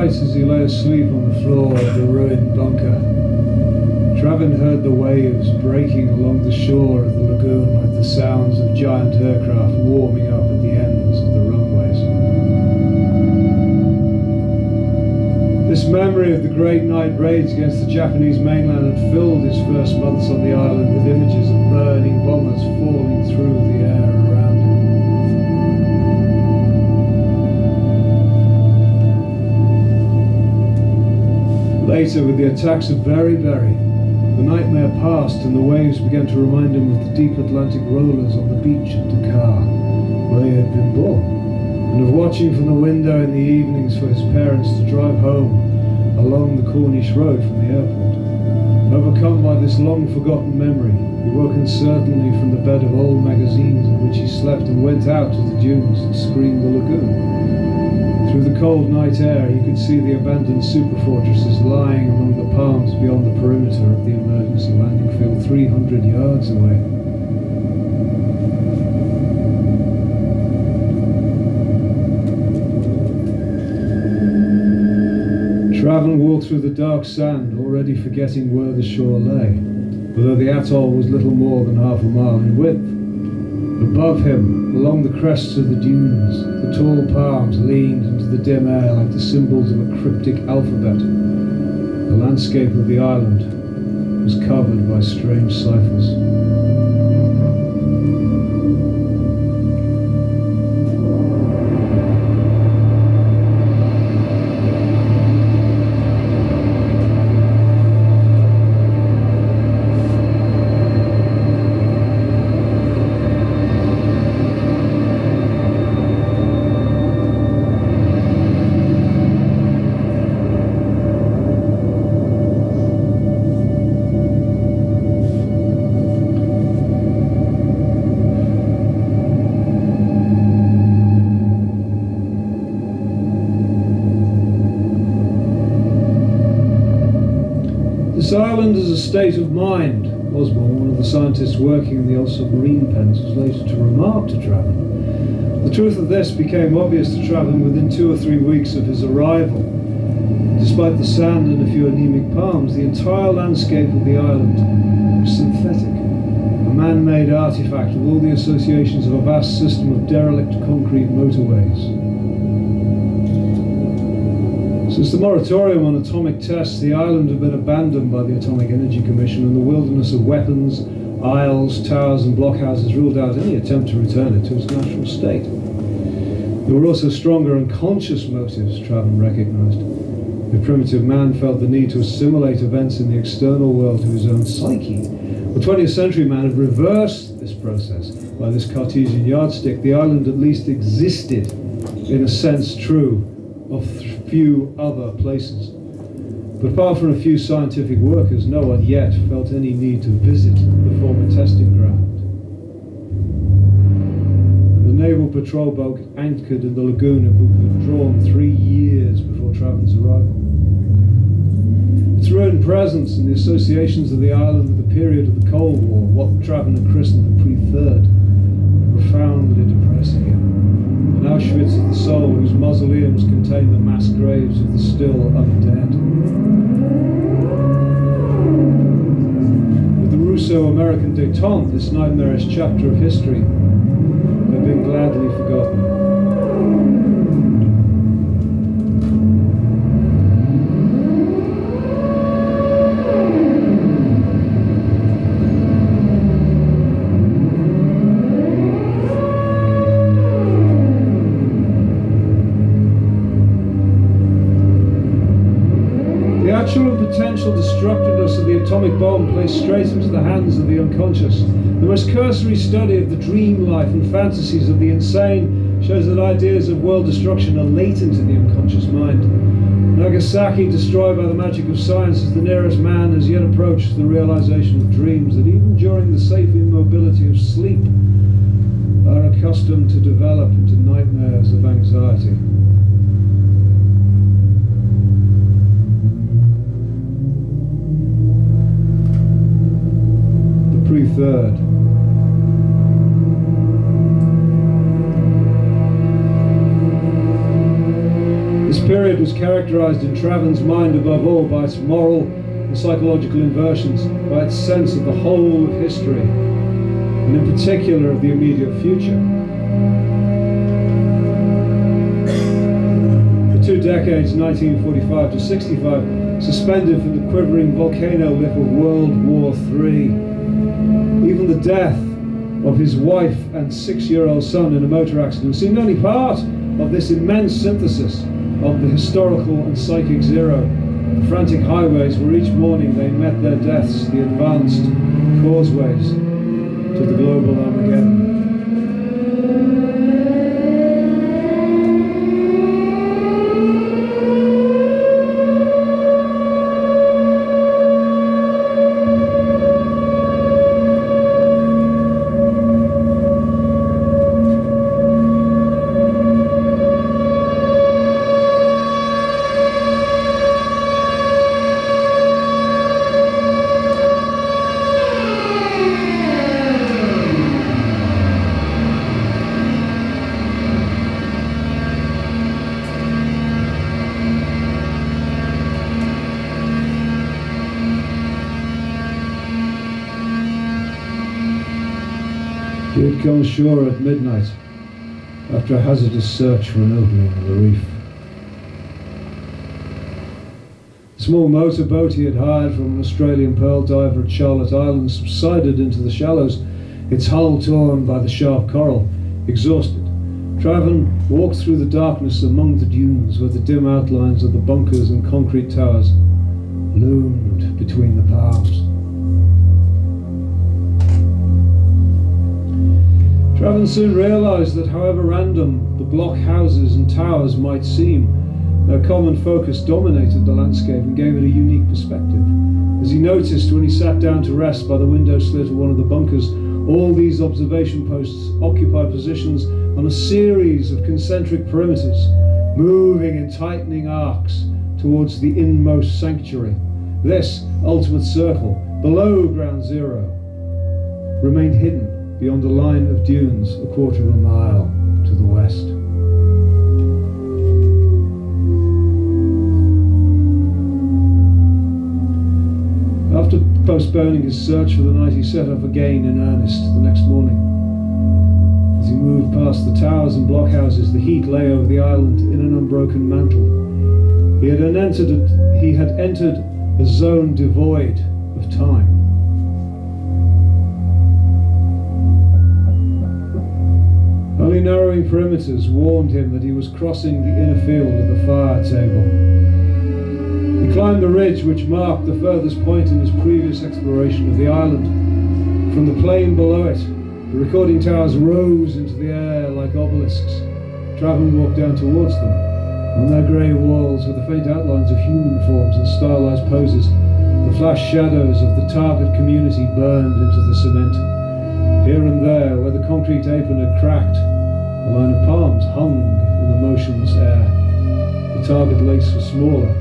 night, as he lay asleep on the floor of the ruined bunker, Travin heard the waves breaking along the shore of the lagoon like the sounds of giant aircraft warming up at the ends of the runways. This memory of the great night raids against the Japanese mainland had filled his first months on the island with images of burning bombers falling through the air around him. Later, with the attacks of Berry, the nightmare passed and the waves began to remind him of the deep Atlantic rollers on the beach at Dakar, where he had been born, and of watching from the window in the evenings for his parents to drive home along the Corniche road from the airport. Overcome by this long-forgotten memory, he woke uncertainly from the bed of old magazines in which he slept and went out to the dunes and screened the lagoon. Through the cold night air, he could see the abandoned superfortresses lying among the palms beyond the perimeter of the emergency landing field 300 yards away. Travin walked through the dark sand, already forgetting where the shore lay, although the atoll was little more than half a mile in width. Above him, along the crests of the dunes, the tall palms leaned into the dim air like the symbols of a cryptic alphabet. The landscape of the island was covered by strange ciphers. This island is a state of mind, Osborne, one of the scientists working in the old submarine pens, was later to remark to Travin. The truth of this became obvious to Travin within 2 or 3 weeks of his arrival. Despite the sand and a few anemic palms, the entire landscape of the island was synthetic, a man-made artifact with all the associations of a vast system of derelict concrete motorways. Since the moratorium on atomic tests, the island had been abandoned by the Atomic Energy Commission, and the wilderness of weapons, isles, towers and blockhouses ruled out any attempt to return it to its natural state. There were also stronger unconscious motives, Travin recognized. The primitive man felt the need to assimilate events in the external world to his own psyche. The 20th century man had reversed this process. By this Cartesian yardstick, the island at least existed, in a sense true, of few other places. But apart from a few scientific workers, no one yet felt any need to visit the former testing ground. The naval patrol boat anchored in the lagoon had been withdrawn 3 years before Travin's arrival. Its ruined presence and the associations of the island with the period of the Cold War, what Travin had christened the Pre-Third, were profoundly depressing him. An Auschwitz of the soul whose mausoleums contain the mass graves of the still undead. With the Russo-American détente, this nightmarish chapter of history had been gladly forgotten. The actual and potential destructiveness of the atomic bomb plays straight into the hands of the unconscious. The most cursory study of the dream life and fantasies of the insane shows that ideas of world destruction are latent in the unconscious mind. Nagasaki, destroyed by the magic of science, is the nearest man has yet approached the realization of dreams that even during the safe immobility of sleep are accustomed to develop into nightmares of anxiety. Pre-Third. This period period was characterized in Travan's mind above all by its moral and psychological inversions, by its sense of the whole of history, and in particular of the immediate future. The 2 decades, 1945 to 65, suspended from the quivering volcano lip of World War III. Even the death of his wife and 6-year-old son in a motor accident seemed only part of this immense synthesis of the historical and psychic zero. The frantic highways where each morning they met their deaths, the advanced causeways to the global Armageddon. He had come ashore at midnight after a hazardous search for an opening in the reef. The small motorboat he had hired from an Australian pearl diver at Charlotte Island subsided into the shallows, its hull torn by the sharp coral. Exhausted, Travan walked through the darkness among the dunes where the dim outlines of the bunkers and concrete towers loomed between the palms. Travan soon realized that however random the block houses and towers might seem, their common focus dominated the landscape and gave it a unique perspective. As he noticed when he sat down to rest by the window slit of one of the bunkers, all these observation posts occupied positions on a series of concentric perimeters, moving in tightening arcs towards the inmost sanctuary. This ultimate circle, below ground zero, remained hidden beyond a line of dunes a quarter of a mile to the west. After postponing his search for the night, he set off again in earnest the next morning. As he moved past the towers and blockhouses, the heat lay over the island in an unbroken mantle. He had entered a zone devoid of time. Only narrowing perimeters warned him that he was crossing the inner field of the fire table. He climbed the ridge which marked the furthest point in his previous exploration of the island. From the plain below it, the recording towers rose into the air like obelisks. Travan walked down towards them. On their grey walls were the faint outlines of human forms and stylized poses. The flash shadows of the target community burned into the cement. Here and there, where the concrete apron had cracked, a line of palms hung in the motionless air. The target lakes were smaller,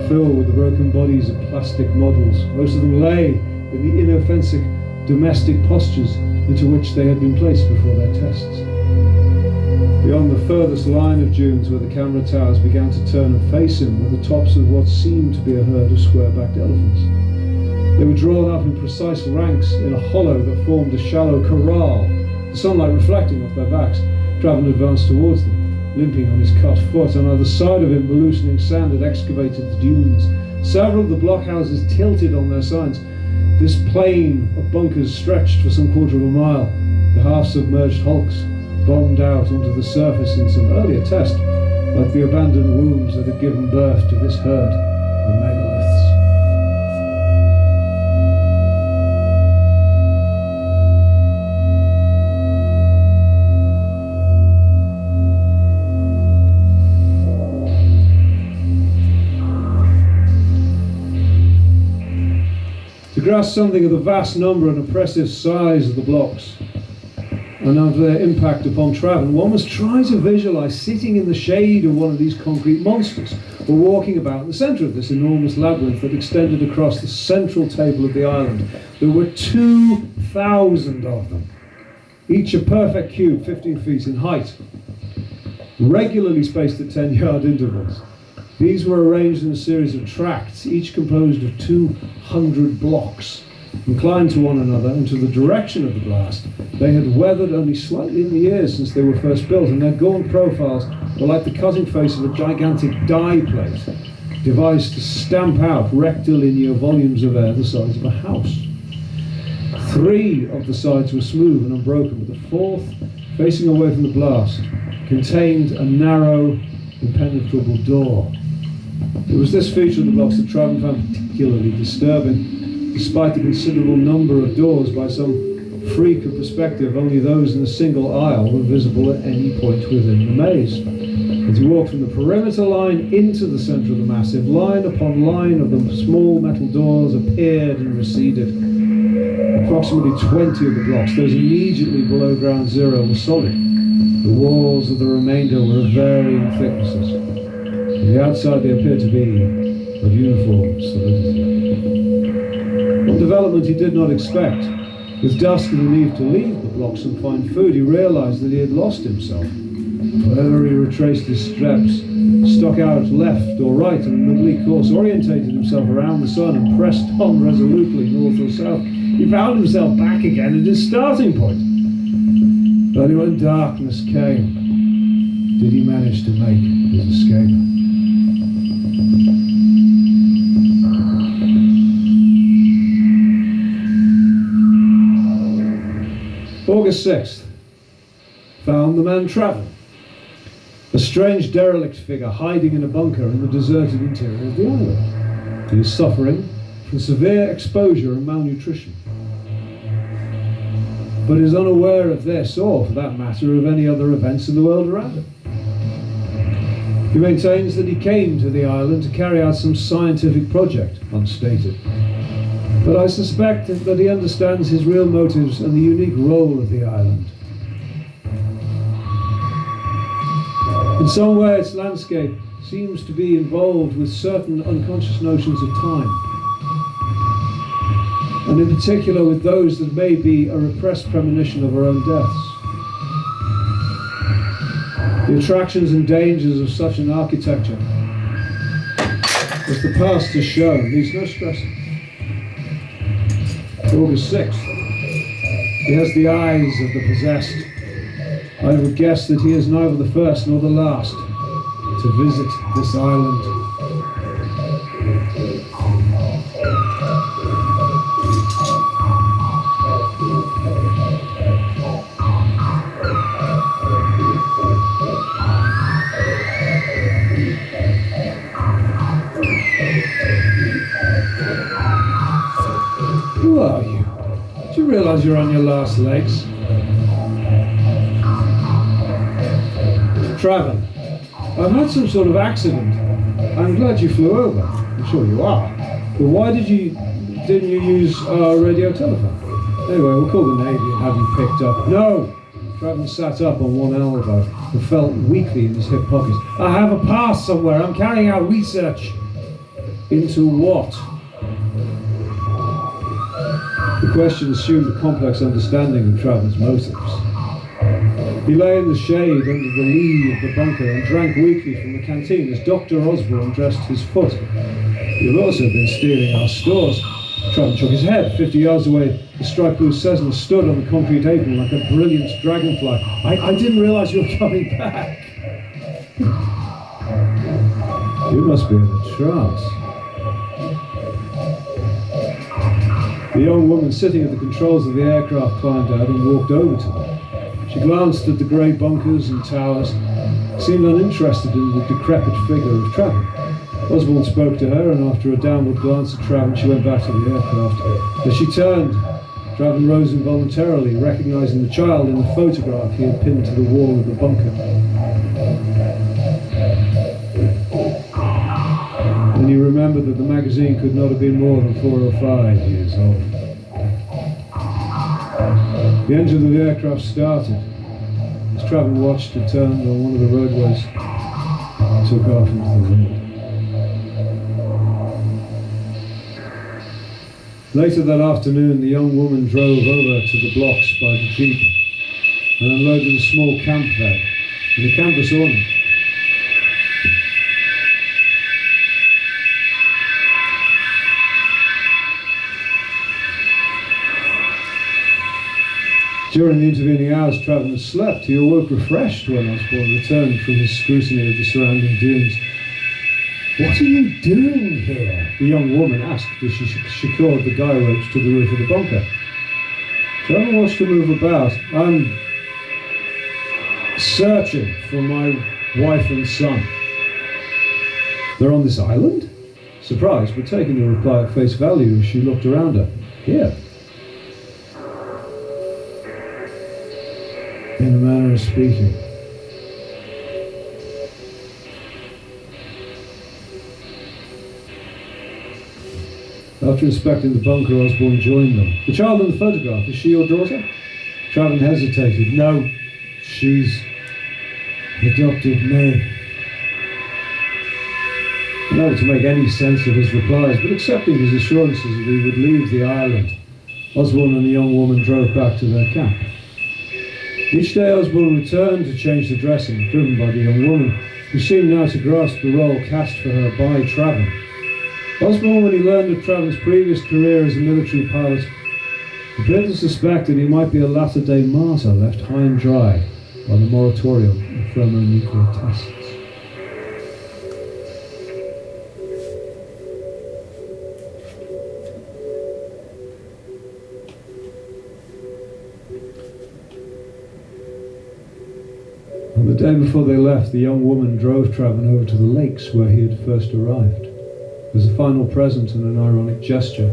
filled with the broken bodies of plastic models. Most of them lay in the inoffensive domestic postures into which they had been placed before their tests. Beyond the furthest line of dunes where the camera towers began to turn and face him were the tops of what seemed to be a herd of square-backed elephants. They were drawn up in precise ranks in a hollow that formed a shallow corral, the sunlight reflecting off their backs. Travan advanced towards them, limping on his cut foot. On either side of him, the loosening sand had excavated the dunes. Several of the blockhouses tilted on their sides. This plain of bunkers stretched for some quarter of a mile. The half-submerged hulks bombed out onto the surface in some earlier test, like the abandoned wombs that had given birth to this herd of megaliths. To grasp something of the vast number and oppressive size of the blocks and of their impact upon Travan, one must try to visualize sitting in the shade of one of these concrete monsters, or walking about in the center of this enormous labyrinth that extended across the central table of the island. There were 2,000 of them, each a perfect cube 15 feet in height, regularly spaced at 10-yard intervals. These were arranged in a series of tracts, each composed of 200 blocks, inclined to one another and to the direction of the blast. They had weathered only slightly in the years since they were first built, and their gaunt profiles were like the cutting face of a gigantic die plate, devised to stamp out rectilinear volumes of air the size of a house. 3 of the sides were smooth and unbroken, but the 4th, facing away from the blast, contained a narrow, impenetrable door. It was this feature of the blocks that Traven found particularly disturbing. Despite the considerable number of doors, by some freak of perspective, only those in a single aisle were visible at any point within the maze. As he walked from the perimeter line into the center of the massive, line upon line of the small metal doors appeared and receded. Approximately 20 of the blocks, those immediately below ground zero, were solid. The walls of the remainder were of varying thicknesses. On the outside they appeared to be of uniform solidity. One development he did not expect. With dusk and the need to leave the blocks and find food, he realized that he had lost himself. Wherever he retraced his steps, stuck out left or right on an oblique course, orientated himself around the sun and pressed on resolutely north or south, he found himself back again at his starting point. Only when darkness came did he manage to make his escape. August 6th. Found the man Traven. A strange derelict figure hiding in a bunker in the deserted interior of the island. He is suffering from severe exposure and malnutrition, but is unaware of this, or for that matter, of any other events in the world around him. He maintains that he came to the island to carry out some scientific project, unstated. But I suspect that he understands his real motives and the unique role of the island. In some way, its landscape seems to be involved with certain unconscious notions of time, and in particular with those that may be a repressed premonition of our own deaths. The attractions and dangers of such an architecture, as the past has shown, needs no stressing. August 6th. He has the eyes of the possessed. I would guess that he is neither the first nor the last to visit this island. Who are you? Do you realize you're on your last legs? Traven, I've had some sort of accident. I'm glad you flew over. I'm sure you are. But why didn't you use our radio telephone? Anyway, we'll call the Navy and have you picked up. No! Traven sat up on one elbow and felt weakly in his hip pockets. I have a pass somewhere. I'm carrying out research. Into what? The question assumed a complex understanding of Traven's motives. He lay in the shade under the lee of the bunker and drank weakly from the canteen as Dr. Osborne dressed his foot. You've also been stealing our stores. Traven shook his head. 50 yards away, the striped blue Cessna stood on the concrete apron like a brilliant dragonfly. I didn't realize you were coming back. You must be in a trance. The young woman sitting at the controls of the aircraft climbed out and walked over to them. She glanced at the grey bunkers and towers, seemed uninterested in the decrepit figure of Traven. Osborne spoke to her, and after a downward glance at Traven, she went back to the aircraft. As she turned, Traven rose involuntarily, recognizing the child in the photograph he had pinned to the wall of the bunker. And he remembered that the magazine could not have been more than 4 or 5 years old. The engine of the aircraft started. As Traven watched, it turned on one of the roadways and took off into the wind. Later that afternoon, the young woman drove over to the blocks by the jeep and unloaded a small camp bed with a canvas awning. During the intervening hours, Traven had slept. He awoke refreshed when Osborne returned from his scrutiny of the surrounding dunes. "What are you doing here?" the young woman asked as she secured the guy ropes to the roof of the bunker. Traven watched her move about. "I'm searching for my wife and son." "They're on this island?" Surprised, but taking the reply at face value as she looked around her. "Here." In a manner of speaking. After inspecting the bunker, Osborne joined them. "The child in the photograph, is she your daughter?" Traven hesitated. "No, she's adopted me." Unable to make any sense of his replies, but accepting his assurances that he would leave the island, Osborne and the young woman drove back to their camp. Each day Osborne returned to change the dressing, driven by the young woman, who seemed now to grasp the role cast for her by Traven. Osborne, when he learned of Traven's previous career as a military pilot, appeared to suspect that he might be a latter-day martyr left high and dry by the moratorium of thermonuclear tests. On the day before they left, the young woman drove Traven over to the lakes where he had first arrived. As a final present and an ironic gesture,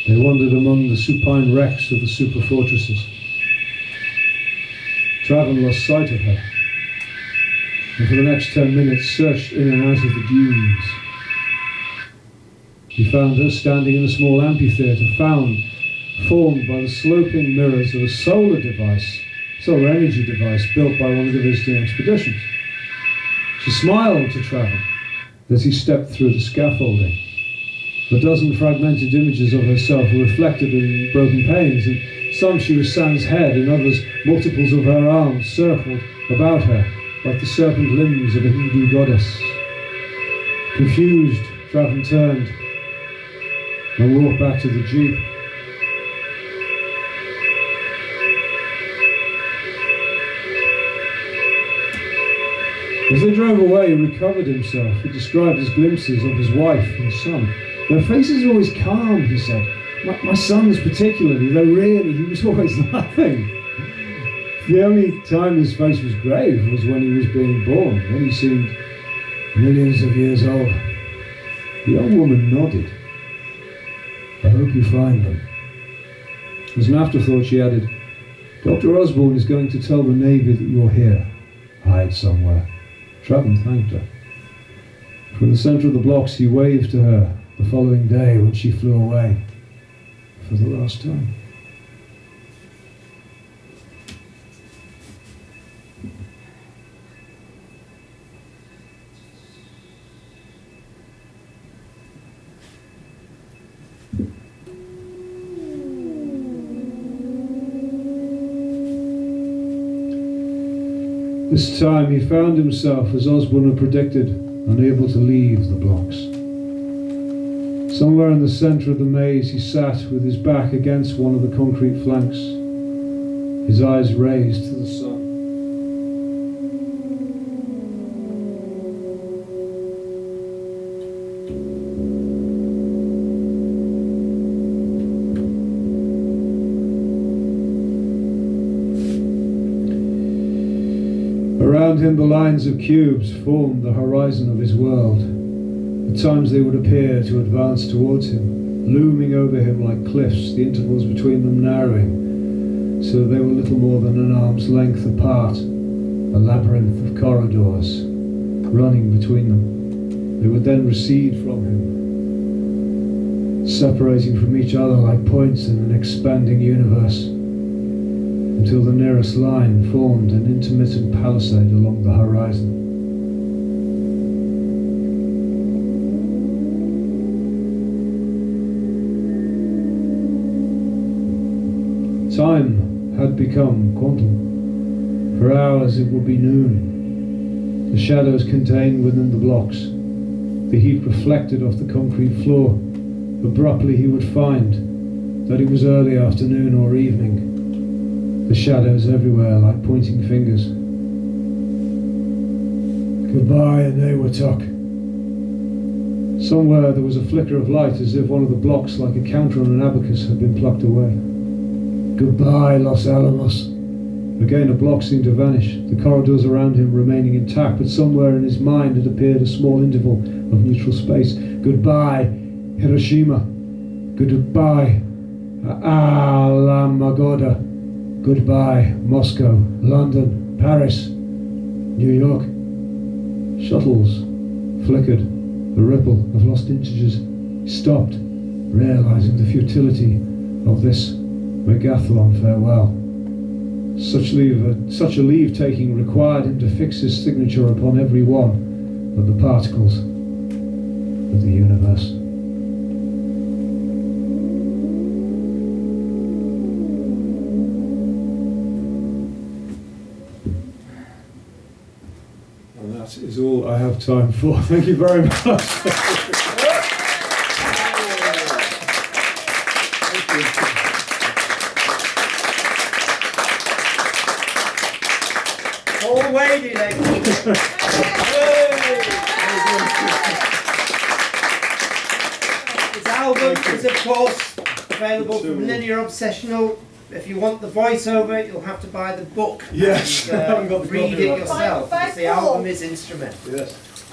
they wandered among the supine wrecks of the super fortresses. Traven lost sight of her, and for the next 10 minutes searched in and out of the dunes. He found her standing in a small amphitheatre, formed by the sloping mirrors of a solar energy device built by one of the visiting expeditions. She smiled to Traven as he stepped through the scaffolding. A dozen fragmented images of herself were reflected in broken panes. In some she was Sans head, in others multiples of her arms circled about her like the serpent limbs of a Hindu goddess. Confused, Traven turned and walked back to the jeep. As they drove away, he recovered himself. He described his glimpses of his wife and son. "Their faces are always calm," he said. My son's particularly, though really he was always laughing. The only time his face was grave was when he was being born. Then he seemed millions of years old." The young woman nodded. "I hope you find them." As an afterthought, she added, "Dr. Osborne is going to tell the Navy that you're here. Hide somewhere." Traven thanked her. From the centre of the blocks he waved to her the following day when she flew away for the last time. This time he found himself, as Osborne had predicted, unable to leave the blocks. Somewhere in the centre of the maze he sat with his back against one of the concrete flanks, his eyes raised to the sun. Around him the lines of cubes formed the horizon of his world. At times they would appear to advance towards him, looming over him like cliffs, the intervals between them narrowing, so they were little more than an arm's length apart, a labyrinth of corridors running between them. They would then recede from him, separating from each other like points in an expanding universe, until the nearest line formed an intermittent palisade along the horizon. Time had become quantum. For hours it would be noon. The shadows contained within the blocks, the heat reflected off the concrete floor. Abruptly he would find that it was early afternoon or evening. The shadows everywhere like pointing fingers. Goodbye, Anawatuk. Somewhere there was a flicker of light as if one of the blocks, like a counter on an abacus, had been plucked away. Goodbye, Los Alamos. Again a block seemed to vanish, the corridors around him remaining intact, but somewhere in his mind had appeared a small interval of neutral space. Goodbye, Hiroshima. Goodbye, Alamagordo. Goodbye, Moscow, London, Paris, New York. Shuttles flickered, the ripple of lost integers stopped, realizing the futility of this megathlon farewell. Such a leave-taking required him to fix his signature upon every one of the particles of the universe. And that is all I have time for. Thank you very much. Wady, His album is of course available from Linear Obsessional. If you want the voiceover, you'll have to buy the book. Yes, and read it yourself. Because the album is instrumental. Yes.